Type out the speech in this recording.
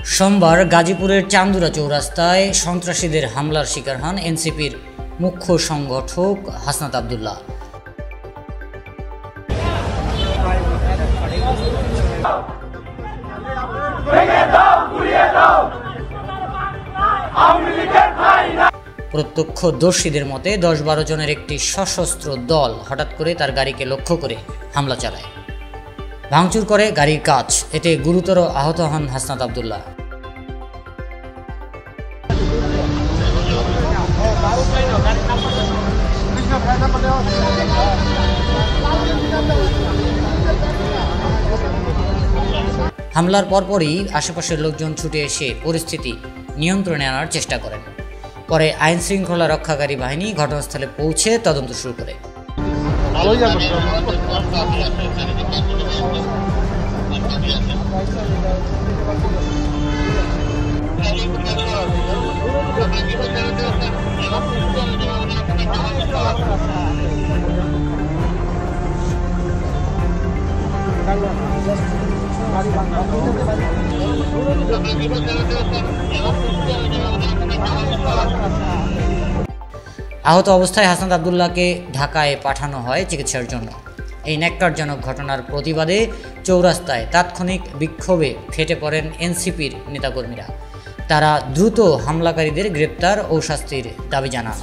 সোমবার গাজীপুরের চান্দুরা চৌরাস্তায় সন্ত্রাসীদের হামলার শিকার হন এনসিপির মুখ্য সংগঠক হাসনাত আব্দুল্লাহ। প্রত্যক্ষদর্শীদের মতে 10-12 জনের একটি সশস্ত্র দল হঠাৎ করে তার গাড়িকে লক্ষ্য করে হামলা চালায়, ভাঙচুর করে গাড়ির কাচ। এতে গুরুতর আহত হন হাসনাত আব্দুল্লাহ। হামলার পরপরই আশেপাশের লোকজন ছুটে এসে পরিস্থিতি নিয়ন্ত্রণে আনার চেষ্টা করেন। পরে আইন শৃঙ্খলা রক্ষাকারী বাহিনী ঘটনাস্থলে পৌঁছে তদন্ত শুরু করে। আহত অবস্থায় হাসনাত আব্দুল্লাহকে ঢাকায় পাঠানো হয় চিকিৎসার জন্য। এই ন্যাক্কারজনক ঘটনার প্রতিবাদে চৌরাস্তায় তাৎক্ষণিক বিক্ষোভে ফেটে পড়েন এনসিপির নেতাকর্মীরা। তারা দ্রুত হামলাকারীদের গ্রেপ্তার ও শাস্তির দাবি জানান।